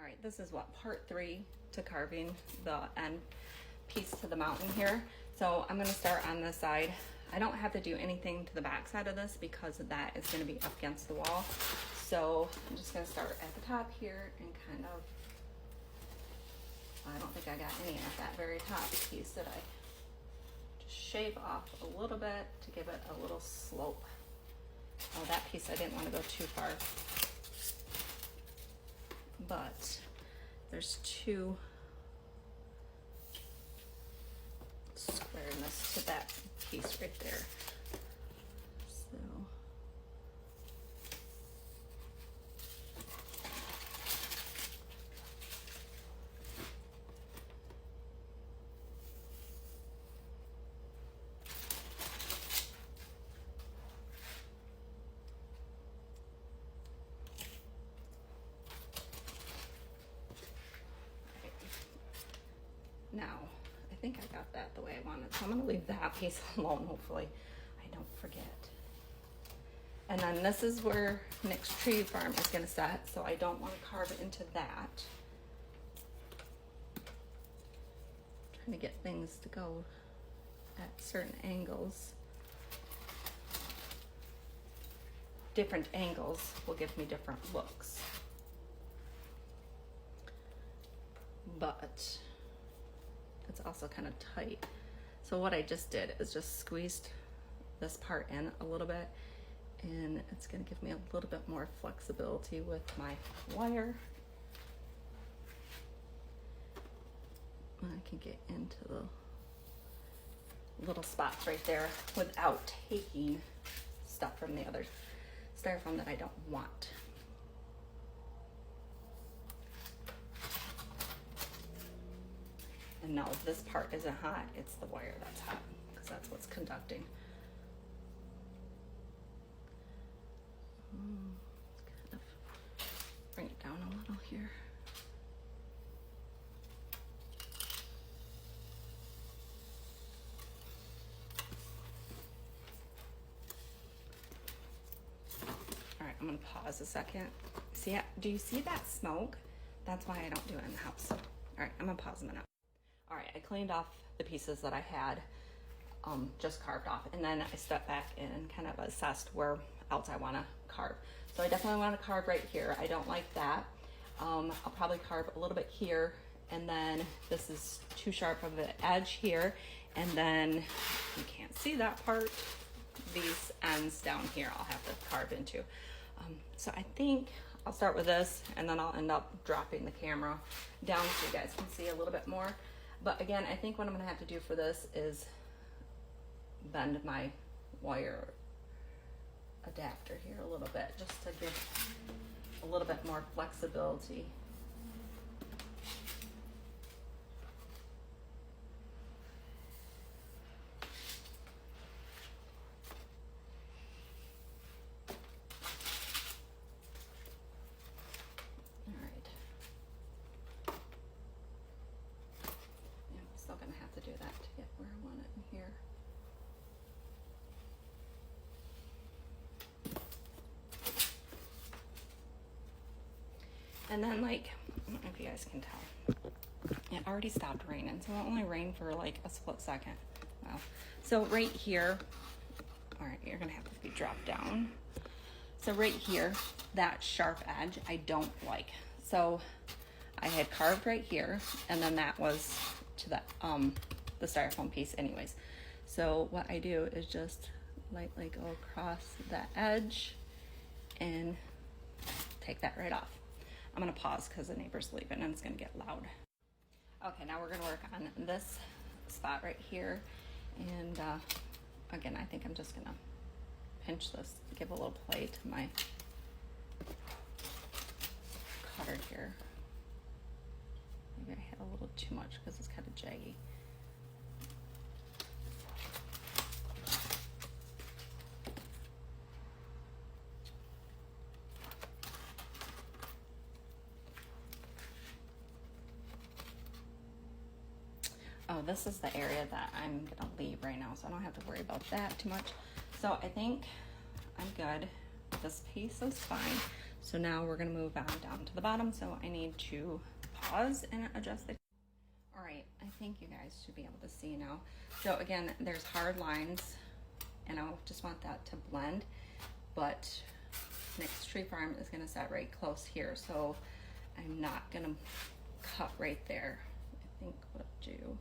right, this is what, part 3 to carving the end piece to the mountain here. So I'm gonna start on this side. I don't have to do anything to the back side of this because that is gonna be up against the wall. So I'm just gonna start at the top here and kind of, I don't think I got any at that very top piece, did I? Just shave off a little bit to give it a little slope. Oh, that piece I didn't want to go too far. But there's 2 squareness to that piece right there. So now, I think I got that the way I wanted. So I'm gonna leave that piece alone, hopefully I don't forget. And then this is where Nick's tree farm is gonna set, so I don't wanna carve into that. I'm trying to get things to go at certain angles. Different angles will give me different looks. But it's also kind of tight. So what I just did is just squeezed this part in a little bit, and it's gonna give me a little bit more flexibility with my wire. I can get into the little spots right there without taking stuff from the other styrofoam that I don't want. And no, this part isn't hot, it's the wire that's hot, because that's what's conducting. Kind of bring it down a little here. All right, I'm gonna pause a second. See, do you see that smoke? That's why I don't do it in the house. All right, I'm gonna pause a minute. All right, I cleaned off the pieces that I had just carved off, and then I stepped back and kind of assessed where else I wanna carve. So I definitely wanna carve right here. I don't like that. I'll probably carve a little bit here, and then this is too sharp of an edge here, and then you can't see that part. These ends down here I'll have to carve into. So I think I'll start with this, and then I'll end up dropping the camera down so you guys can see a little bit more. But again, I think what I'm gonna have to do for this is bend my wire adapter here a little bit, just to give a little bit more flexibility. Do that to get where I want it in here. And then, like, I don't know if you guys can tell, it already stopped raining, so it only rained for like a split second. Wow. So right here, all right, you're gonna have to be dropped down. So right here, that sharp edge I don't like. So I had carved right here, and then that was to the styrofoam piece anyways. So what I do is just lightly go across that edge and take that right off. I'm gonna pause because the neighbor's leaving and it's gonna get loud. Okay, now we're gonna work on this spot right here. And again, I think I'm just gonna pinch this to give a little play to my cutter here. Maybe I hit a little too much because it's kind of jaggy. Oh, this is the area that I'm gonna leave right now, so I don't have to worry about that too much. So I think I'm good. This piece is fine. So now we're gonna move on down to the bottom. So I need to pause and adjust the. All right, I think you guys should be able to see now. So again, there's hard lines and I just want that to blend, but next tree farm is gonna set right close here. So I'm not gonna cut right there. I think what I'll do.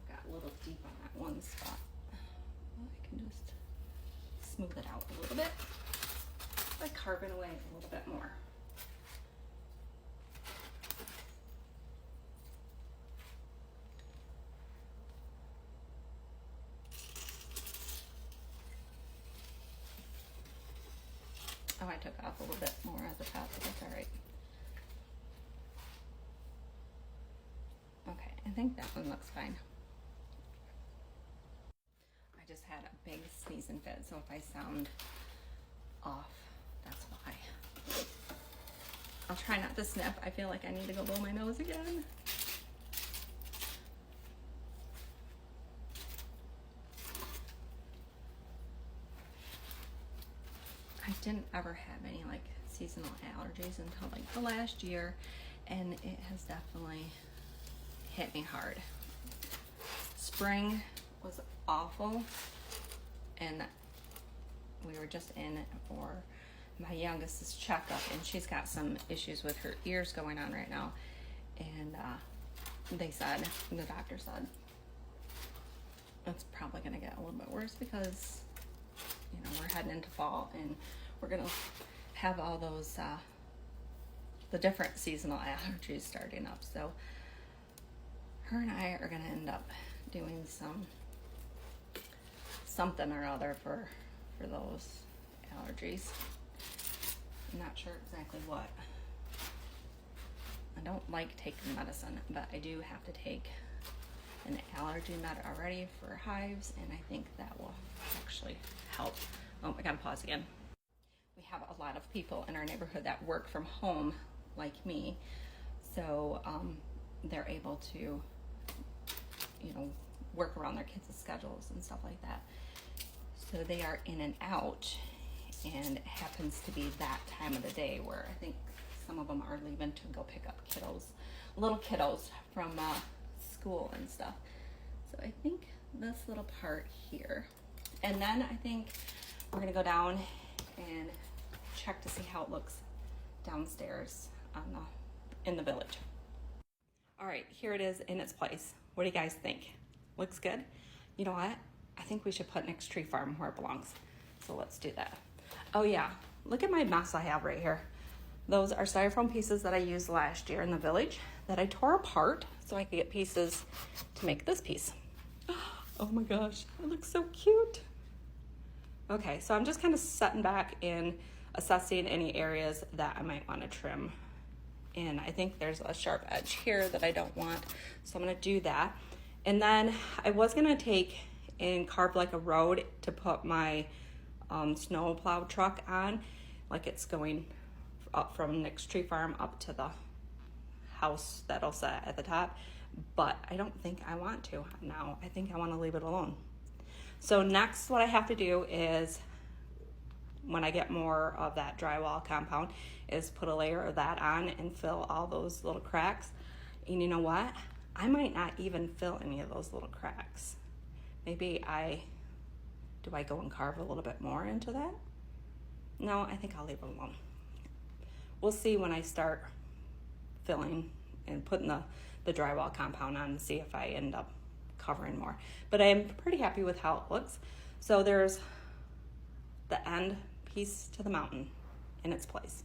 Got a little deep on that one spot. Well, I can just smooth it out a little bit by carving away a little bit more. Oh, I took off a little bit more at the top, but that's all right. Okay, I think that one looks fine. I just had a big sneeze and fit, so if I sound off, that's why. I'll try not to sniff. I feel like I need to go blow my nose again. I didn't ever have any like seasonal allergies until like the last year, and it has definitely hit me hard. Spring was awful, and we were just in for my youngest's checkup, and she's got some issues with her ears going on right now, and the doctor said it's probably gonna get a little bit worse because you know we're heading into fall and we're gonna have all those the different seasonal allergies starting up. So her and I are gonna end up doing something or other for those allergies. I'm not sure exactly what. I don't like taking medicine, but I do have to take an allergy med already for hives, and I think that will actually help. Oh, I gotta pause again. We have a lot of people in our neighborhood that work from home like me, so they're able to, you know, work around their kids' schedules and stuff like that. So they are in and out, and it happens to be that time of the day where I think some of them are leaving to go pick up little kiddos from school and stuff. So I think this little part here, and then I think we're gonna go down and check to see how it looks downstairs in the village. All right, here it is in its place. What do you guys think? Looks good? You know what? I think we should put next tree farm where it belongs. So let's do that. Oh yeah, look at my mess I have right here. Those are styrofoam pieces that I used last year in the village that I tore apart so I could get pieces to make this piece. Oh my gosh, it looks so cute. Okay, so I'm just kind of sitting back and assessing any areas that I might want to trim. And I think there's a sharp edge here that I don't want, so I'm gonna do that. And then I was gonna take and carve like a road to put my snow plow truck on, like it's going up from next tree farm up to the house that'll set at the top, but I don't think I want to now. I think I want to leave it alone. So next what I have to do is, when I get more of that drywall compound, is put a layer of that on and fill all those little cracks. And you know what? I might not even fill any of those little cracks. Maybe do I go and carve a little bit more into that? No, I think I'll leave it alone. We'll see when I start filling and putting the drywall compound on and see if I end up covering more. But I'm pretty happy with how it looks. So there's the end piece to the mountain in its place.